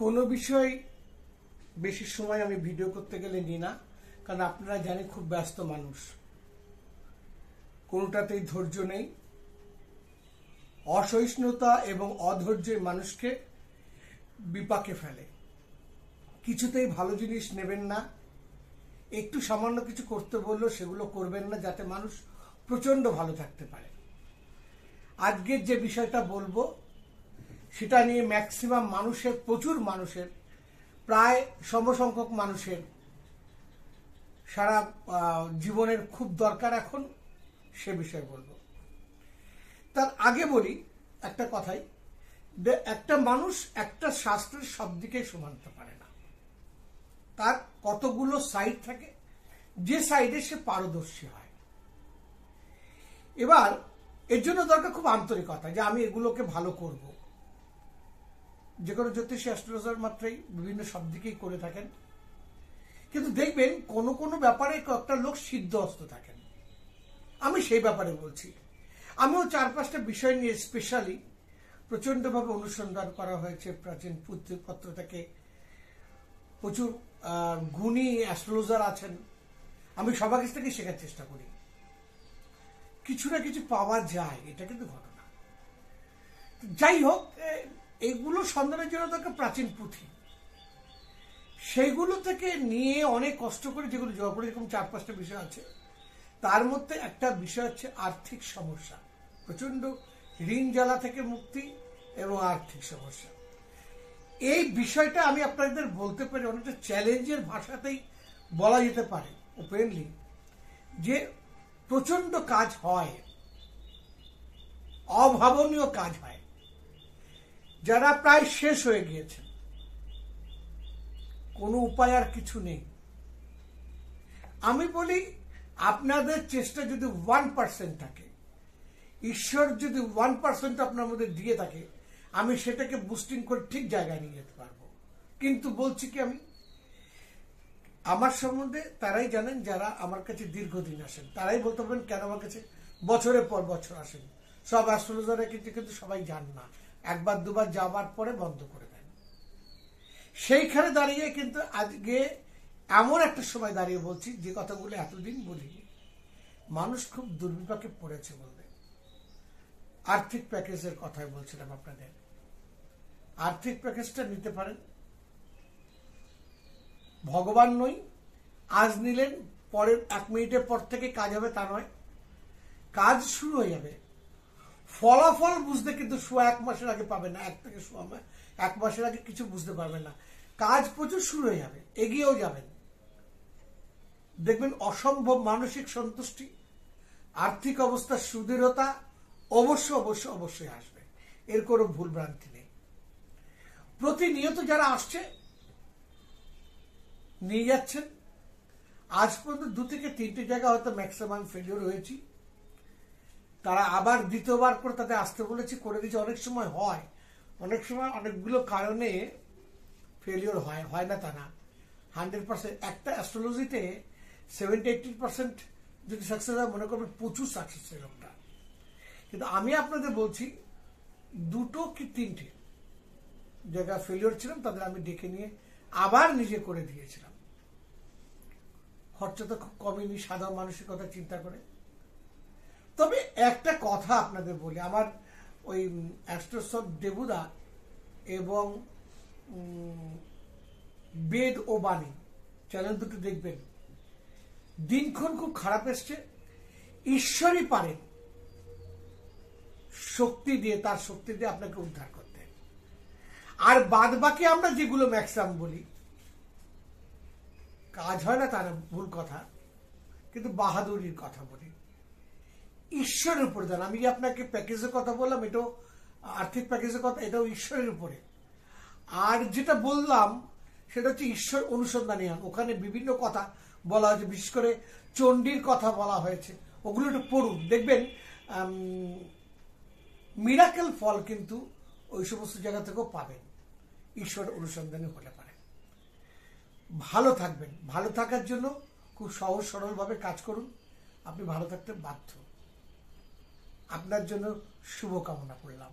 কোনো বিষয় বেশি সময় আমি ভিডিও করতে গেলে নিই না, কারণ আপনারা জানেন খুব ব্যস্ত মানুষ, কোনোটাতেই ধৈর্য নেই। অসহিষ্ণুতা এবং অধৈর্যের মানুষকে বিপাকে ফেলে। কিছুতেই ভালো জিনিস নেবেন না, একটু সামান্য কিছু করতে বললেও সেগুলো করবেন না, যাতে মানুষ প্রচন্ড ভালো থাকতে পারে। আজকের যে বিষয়টা বলবো সেটা নিয়ে ম্যাক্সিমাম মানুষের, প্রচুর মানুষের, প্রায় সমসংখ্যক মানুষের সারা জীবনের খুব দরকার এখন, সে বিষয়ে বলবো। তার আগে বলি একটা কথাই, একটা মানুষ একটা শাস্ত্রের সব দিকে সমানতে পারে না। তার কতগুলো সাইড থাকে, যে সাইডে সে পারদর্শী হয়। এবার এর জন্য দরকার খুব আন্তরিকতা, যে আমি এগুলোকে ভালো করব। যে কোনো জ্যোতিষী অ্যাস্ট্রোলজার মাত্রই বিভিন্ন সব দিকেই করে থাকেন, কিন্তু দেখবেন কোনো কোনো ব্যাপারে কয়েকটা লোক সিদ্ধহস্ত থাকেন। আমি সেই ব্যাপারে বলছি। আমিও 4-5টা বিষয় নিয়ে স্পেশালি প্রচন্ডভাবে অনুসন্ধান করা হয়েছে। প্রাচীন পুঁথিপত্র থেকে প্রচুর গুণী অ্যাস্ট্রোলজার আছেন, আমি সবার কাছ থেকে শেখার চেষ্টা করি। কিছু না কিছু পাওয়া যায়, এটা কিন্তু ঘটনা। যাই হোক, এইগুলো সন্ধানের জন্য দরকার প্রাচীন পুঁথি, সেইগুলো থেকে নিয়ে অনেক কষ্ট করে যেগুলো জোগাড় করে, এরকম 4-5টা বিষয় আছে। তার মধ্যে একটা বিষয় হচ্ছে আর্থিক সমস্যা, প্রচন্ড ঋণ জ্বালা থেকে মুক্তি এবং আর্থিক সমস্যা। এই বিষয়টা আমি আপনাদের বলতে পারি অনেকটা চ্যালেঞ্জের ভাষাতেই বলা যেতে পারে, ওপেনলি, যে প্রচন্ড কাজ হয়, অভাবনীয় কাজ হয়। যারা প্রায় শেষ হয়ে গিয়েছেন, কোনো উপায় আর কিছু নেই, আমি বলি আপনাদের চেষ্টা যদি 1% থাকে, ঈশ্বর যদি 1% আপনার মধ্যে দিয়ে থাকে, আমি সেটাকে বুস্টিং করে ঠিক জায়গায় নিয়ে যেতে পারবো। কিন্তু বলছি কি, আমি আমার সম্বন্ধে তারাই জানেন যারা আমার কাছে দীর্ঘদিন আসেন, তারাই বলতে পারবেন কেন আমার কাছে বছরের পর বছর আসেন। সব অ্যাস্ট্রোলজাররা কিন্তু সবাই যান না, একবার দুবার যাবার পরে বন্ধ করে দেন। সেইখানে দাঁড়িয়ে কিন্তু আজকে এমন একটা সময় দাঁড়িয়ে বলছি যে কথাগুলো এতদিন বলিনি। মানুষ খুব দুর্বিপাকে পড়েছে বলবে। আর্থিক প্যাকেজের কথাই বলছিলাম আপনাদের। আর্থিক প্যাকেজটা নিতে পারেন, ভগবান নই, আজ নিলেন পরের 1 মিনিটের পর থেকে কাজ হবে তা নয়, কাজ শুরু হয়ে যাবে। ফলাফল বুঝতে কিন্তু 1 মাসের আগে পাবেন না, 1 থেকে 1 মাসের আগে কিছু বুঝতে পারবেন না। কাজ প্রচুর শুরু হয়ে যাবে, এগিয়েও যাবেন, দেখবেন অসম্ভব মানসিক সন্তুষ্টি, আর্থিক অবস্থার সুদৃঢ়তা অবশ্যই আসবে। এর কোনো ভুল ভ্রান্তি নেই। প্রতিনিয়ত যারা আসছে নিয়ে যাচ্ছেন, আজ পর্যন্ত 2 থেকে 3টে জায়গা হয়তো ম্যাক্সিমাম ফেলিওর হয়েছি, তারা আবার দ্বিতীয়বার করে তাদের আসতে বলেছি, করে দিয়েছে। অনেক সময় হয়, অনেক সময় অনেকগুলো কারণে ফেলিওর হয় না তা না। 100% একটা অ্যাস্ট্রোলজিতে 70-80% যদি সাকসেস হয়, মনে করবেন প্রচুর সাকসেস হয় লোকটা। কিন্তু আমি আপনাদের বলছি 2 কি 3টে জায়গা ফেলিওর ছিলাম, তাদের আমি ডেকে নিয়ে আবার নিজে করে দিয়েছিলাম। খরচা তো খুব কমেনি, সাধারণ মানুষের কথা চিন্তা করে। তবে একটা কথা আপনাদের বলি, আমার ওই অ্যাস্ট্রোসব দেবুদা এবং বেদ ও বাণী চ্যানেল দুটো দেখবেন, দিনক্ষণ খুব খারাপ এসছে। ঈশ্বরই পারেন শক্তি দিয়ে, তার শক্তি দিয়ে আপনাকে উদ্ধার করতে। আর বাদ বাকি আমরা যেগুলো ম্যাক্সিমাম বলি, কাজ হয় না তার ভুল কথা, কিন্তু বাহাদুরির কথা বলি, ঈশ্বরের উপরে দেন। আমি আপনাকে প্যাকেজের কথা বললাম, এটাও আর্থিক প্যাকেজের কথা, এটাও ঈশ্বরের উপরে। আর যেটা বললাম সেটা হচ্ছে ঈশ্বর অনুসন্ধানী, ওখানে বিভিন্ন কথা বলা হয়েছে, বিশেষ করে চণ্ডীর কথা বলা হয়েছে, ওগুলো একটু পড়ুন, দেখবেন মিরাকেল ফল কিন্তু ওই সমস্ত জায়গা থেকেও পাবেন, ঈশ্বর অনুসন্ধানী হতে পারে। ভালো থাকবেন, ভালো থাকার জন্য খুব সহজ সরলভাবে কাজ করুন, আপনি ভালো থাকতে বাধ্য। আপনার জন্য শুভকামনা করলাম।